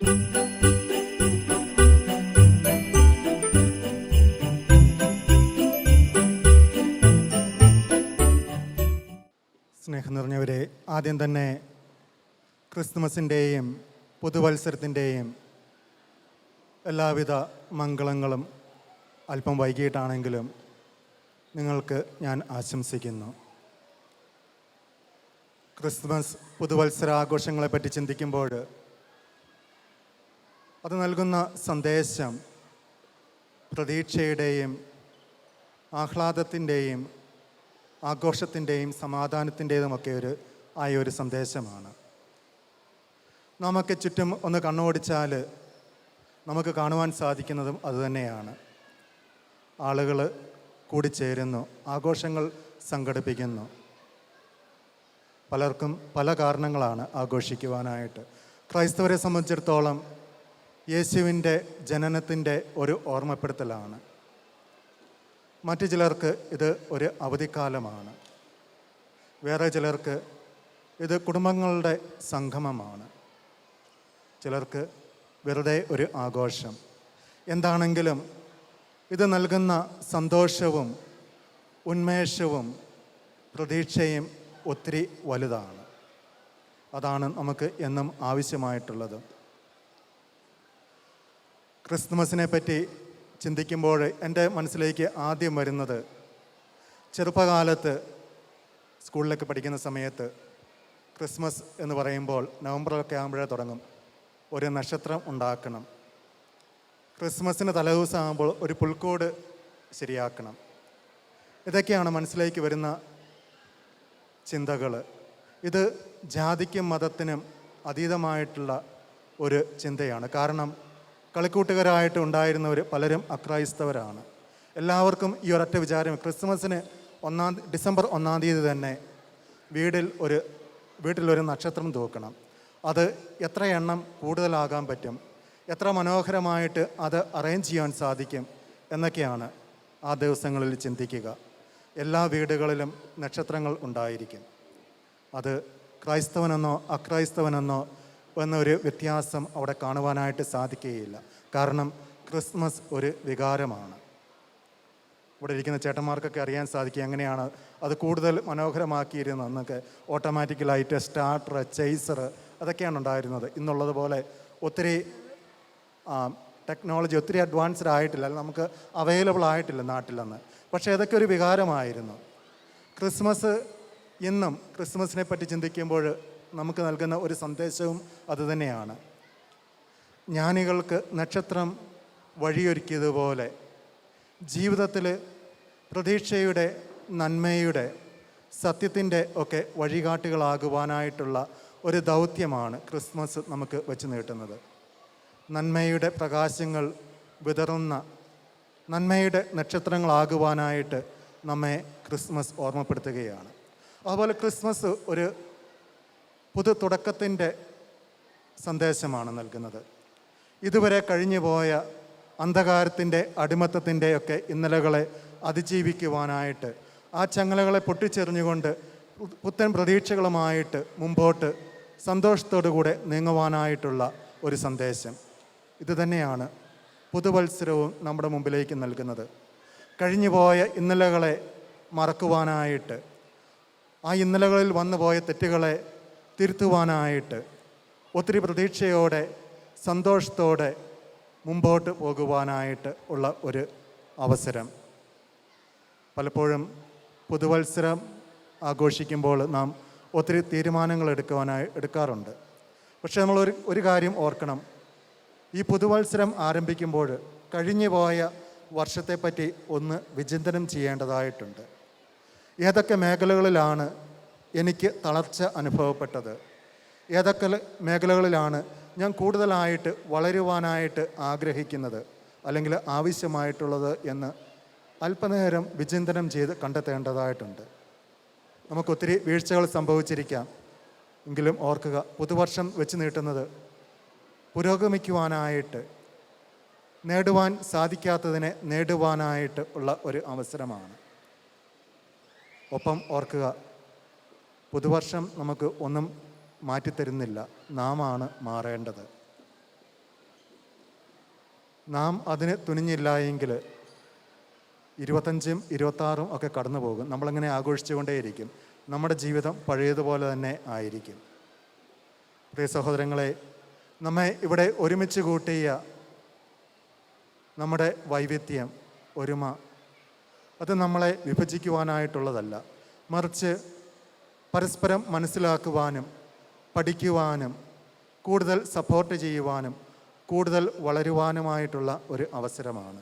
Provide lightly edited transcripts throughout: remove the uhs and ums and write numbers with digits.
സ്നേഹം നിറഞ്ഞവരെ, ആദ്യം തന്നെ ക്രിസ്തുമസിൻ്റെയും പുതുവത്സരത്തിൻ്റെയും എല്ലാവിധ മംഗളങ്ങളും അല്പം വൈകിട്ടാണെങ്കിലും നിങ്ങൾക്ക് ഞാൻ ആശംസിക്കുന്നു. ക്രിസ്മസ് പുതുവത്സര ആഘോഷങ്ങളെപ്പറ്റി ചിന്തിക്കുമ്പോൾ അത് നൽകുന്ന സന്ദേശം പ്രതീക്ഷയുടെയും ആഹ്ലാദത്തിൻ്റെയും ആഘോഷത്തിൻ്റെയും സമാധാനത്തിൻ്റെതുമൊക്കെ ഒരു സന്ദേശമാണ്. നമുക്ക് ചുറ്റും ഒന്ന് കണ്ണോടിച്ചാൽ നമുക്ക് കാണുവാൻ സാധിക്കുന്നതും അതുതന്നെയാണ്. ആളുകൾ കൂടിച്ചേരുന്നു, ആഘോഷങ്ങൾ സംഘടിപ്പിക്കുന്നു. പലർക്കും പല കാരണങ്ങളാണ് ആഘോഷിക്കുവാനായിട്ട്. ക്രൈസ്തവരെ സംബന്ധിച്ചിടത്തോളം യേശുവിൻ്റെ ജനനത്തിൻ്റെ ഒരു ഓർമ്മപ്പെടുത്തലാണ്. മറ്റു ചിലർക്ക് ഇത് ഒരു അവധിക്കാലമാണ്. വേറെ ചിലർക്ക് ഇത് കുടുംബങ്ങളുടെ സംഗമമാണ്. ചിലർക്ക് വെറുതെ ഒരു ആഘോഷം. എന്താണെങ്കിലും ഇത് നൽകുന്ന സന്തോഷവും ഉന്മേഷവും പ്രതീക്ഷയും ഒത്തിരി വലുതാണ്. അതാണ് നമുക്ക് എന്നും ആവശ്യമായിട്ടുള്ളത്. ക്രിസ്മസിനെ പറ്റി ചിന്തിക്കുമ്പോൾ എൻ്റെ മനസ്സിലേക്ക് ആദ്യം വരുന്നത്, ചെറുപ്പകാലത്ത് സ്കൂളിലൊക്കെ പഠിക്കുന്ന സമയത്ത് ക്രിസ്മസ് എന്ന് പറയുമ്പോൾ നവംബറിലൊക്കെ ആകുമ്പോഴേ തുടങ്ങും ഒരു നക്ഷത്രം ഉണ്ടാക്കണം. ക്രിസ്മസിന് തലേദിവസം ആകുമ്പോൾ ഒരു പുൽക്കൂട് ശരിയാക്കണം. ഇതൊക്കെയാണ് മനസ്സിലേക്ക് വരുന്ന ചിന്തകൾ. ഇത് ജാതിക്കും മതത്തിനും അതീതമായിട്ടുള്ള ഒരു ചിന്തയാണ്. കാരണം കളിക്കൂട്ടുകാരായിട്ട് ഉണ്ടായിരുന്നവർ പലരും അക്രൈസ്തവരാണ്. എല്ലാവർക്കും ഈ ഒരൊറ്റ വിചാരം, ക്രിസ്മസിന് ഡിസംബർ 1-ാം തീയതി തന്നെ വീട്ടിലൊരു നക്ഷത്രം തൂക്കണം. അത് എത്ര എണ്ണം കൂടുതലാകാൻ പറ്റും, എത്ര മനോഹരമായിട്ട് അത് അറേഞ്ച് ചെയ്യാൻ സാധിക്കും എന്നൊക്കെയാണ് ആ ദിവസങ്ങളിൽ ചിന്തിക്കുക. എല്ലാ വീടുകളിലും നക്ഷത്രങ്ങൾ ഉണ്ടായിരിക്കും. അത് ക്രൈസ്തവനെന്നോ അക്രൈസ്തവനെന്നോ എന്നൊരു വ്യത്യാസം അവിടെ കാണുവാനായിട്ട് സാധിക്കുകയില്ല. കാരണം ക്രിസ്മസ് ഒരു വികാരമാണ്. ഇവിടെ ഇരിക്കുന്ന ചേട്ടന്മാർക്കൊക്കെ അറിയാൻ സാധിക്കും എങ്ങനെയാണ് അത് കൂടുതൽ മനോഹരമാക്കിയിരുന്നതെന്നൊക്കെ. ഓട്ടോമാറ്റിക്കലായിട്ട് സ്റ്റാർട്ടർ, ചേസർ അതൊക്കെയാണ് ഉണ്ടായിരുന്നത്. ഇന്നുള്ളതുപോലെ ഒത്തിരി ടെക്നോളജി ഒത്തിരി അഡ്വാൻസ്ഡ് ആയിട്ടില്ല, നമുക്ക് അവൈലബിൾ ആയിട്ടില്ല നാട്ടിലെന്ന്. പക്ഷേ അതൊക്കെ ഒരു വികാരമായിരുന്നു. ക്രിസ്മസ് ഇന്നും ക്രിസ്മസിനെ പറ്റി ചിന്തിക്കുമ്പോൾ നമുക്ക് നൽകുന്ന ഒരു സന്ദേശവും അതുതന്നെയാണ്. ജ്ഞാനികൾക്ക് നക്ഷത്രം വഴിയൊരുക്കിയതുപോലെ ജീവിതത്തിൽ പ്രതീക്ഷയുടെ, നന്മയുടെ, സത്യത്തിൻ്റെ ഒക്കെ വഴികാട്ടികളാകുവാനായിട്ടുള്ള ഒരു ദൗത്യമാണ് ക്രിസ്മസ് നമുക്ക് വെച്ച് നീട്ടുന്നത്. നന്മയുടെ പ്രകാശങ്ങൾ വിതറുന്ന നന്മയുടെ നക്ഷത്രങ്ങളാകുവാനായിട്ട് നമ്മെ ക്രിസ്മസ് ഓർമ്മപ്പെടുത്തുകയാണ്. അതുപോലെ ക്രിസ്മസ് ഒരു പുതു തുടക്കത്തിൻ്റെ സന്ദേശമാണ് നൽകുന്നത്. ഇതുവരെ കഴിഞ്ഞുപോയ അന്ധകാരത്തിൻ്റെ, അടിമത്തത്തിൻ്റെയൊക്കെ ഇന്നലകളെ അതിജീവിക്കുവാനായിട്ട്, ആ ചങ്ങലകളെ പൊട്ടിച്ചെറിഞ്ഞുകൊണ്ട് പുത്തൻ പ്രതീക്ഷകളുമായിട്ട് മുമ്പോട്ട് സന്തോഷത്തോടുകൂടെ നീങ്ങുവാനായിട്ടുള്ള ഒരു സന്ദേശം. ഇതുതന്നെയാണ് പുതുവത്സരവും നമ്മുടെ മുമ്പിലേക്ക് നൽകുന്നത്. കഴിഞ്ഞുപോയ ഇന്നലകളെ മറക്കുവാനായിട്ട്, ആ ഇന്നലകളിൽ വന്നുപോയ തെറ്റുകളെ തിരുത്തുവാനായിട്ട്, ഒത്തിരി പ്രതീക്ഷയോടെ സന്തോഷത്തോടെ മുമ്പോട്ട് പോകുവാനായിട്ട് ഉള്ള ഒരു അവസരം. പലപ്പോഴും പുതുവത്സരം ആഘോഷിക്കുമ്പോൾ നാം ഒത്തിരി തീരുമാനങ്ങൾ എടുക്കാറുണ്ട്. പക്ഷേ നമ്മൾ ഒരു കാര്യം ഓർക്കണം. ഈ പുതുവത്സരം ആരംഭിക്കുമ്പോൾ കഴിഞ്ഞു പോയ വർഷത്തെപ്പറ്റി ഒന്ന് വിചിന്തനം ചെയ്യേണ്ടതായിട്ടുണ്ട്. ഏതൊക്കെ മേഖലകളിലാണ് എനിക്ക് തളർച്ച അനുഭവപ്പെട്ടത്, ഏതൊക്കെ മേഖലകളിലാണ് ഞാൻ കൂടുതലായിട്ട് വളരുവാനായിട്ട് ആഗ്രഹിക്കുന്നത് അല്ലെങ്കിൽ ആവശ്യമായിട്ടുള്ളത് എന്ന് അല്പനേരം വിചിന്തനം ചെയ്ത് കണ്ടെത്തേണ്ടതായിട്ടുണ്ട്. നമുക്കൊത്തിരി വീഴ്ചകൾ സംഭവിച്ചിരിക്കാം. എങ്കിലും ഓർക്കുക, പുതുവർഷം വെച്ച് നീട്ടുന്നത് പുരോഗമിക്കുവാനായിട്ട്, നേടുവാൻ സാധിക്കാത്തതിനെ നേടുവാനായിട്ട് ഉള്ള ഒരു അവസരമാണ്. ഒപ്പം ഓർക്കുക, പുതുവർഷം നമുക്ക് ഒന്നും മാറ്റിത്തരുന്നില്ല, നാമാണ് മാറേണ്ടത്. നാം അതിന് തുനിഞ്ഞില്ല എങ്കിൽ 25ഉം 26ഉം ഒക്കെ കടന്നു പോകും. നമ്മളങ്ങനെ ആഘോഷിച്ചുകൊണ്ടേയിരിക്കും. നമ്മുടെ ജീവിതം പഴയതുപോലെ തന്നെ ആയിരിക്കും. പ്രിയ സഹോദരങ്ങളെ, നമ്മെ ഇവിടെ ഒരുമിച്ച് കൂട്ടിയ നമ്മുടെ വൈവിധ്യം, ഒരുമ, അത് നമ്മളെ വിഭജിക്കുവാനായിട്ടുള്ളതല്ല, മറിച്ച് പരസ്പരം മനസ്സിലാക്കുവാനും പഠിക്കുവാനും കൂടുതൽ സപ്പോർട്ട് ചെയ്യുവാനും കൂടുതൽ വളരുവാനുമായിട്ടുള്ള ഒരു അവസരമാണ്.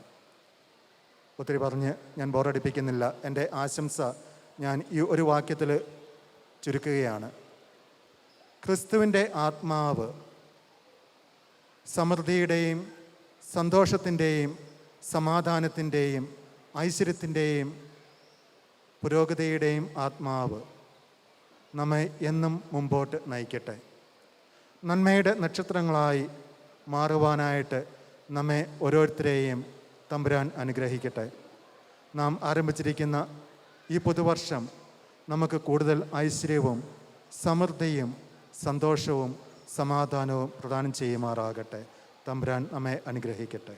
ഒത്തിരി പറഞ്ഞ് ഞാൻ ബോറടിപ്പിക്കുന്നില്ല. എൻ്റെ ആശംസ ഞാൻ ഈ ഒരു വാക്യത്തിൽ ചുരുക്കുകയാണ്. ക്രിസ്തുവിൻ്റെ ആത്മാവ് സമൃദ്ധിയുടെയും സന്തോഷത്തിൻ്റെയും സമാധാനത്തിൻ്റെയും ഐശ്വര്യത്തിൻ്റെയും പുരോഗതിയുടെയും ആത്മാവ് നമ്മെ എന്നും മുമ്പോട്ട് നയിക്കട്ടെ. നന്മയുടെ നക്ഷത്രങ്ങളായി മാറുവാനായിട്ട് നമ്മെ ഓരോരുത്തരെയും തമ്പുരാൻ അനുഗ്രഹിക്കട്ടെ. നാം ആരംഭിച്ചിരിക്കുന്ന ഈ പുതുവർഷം നമുക്ക് കൂടുതൽ ഐശ്വര്യവും സമൃദ്ധിയും സന്തോഷവും സമാധാനവും പ്രദാനം ചെയ്യുമാറാകട്ടെ. തമ്പുരാൻ നമ്മെ അനുഗ്രഹിക്കട്ടെ.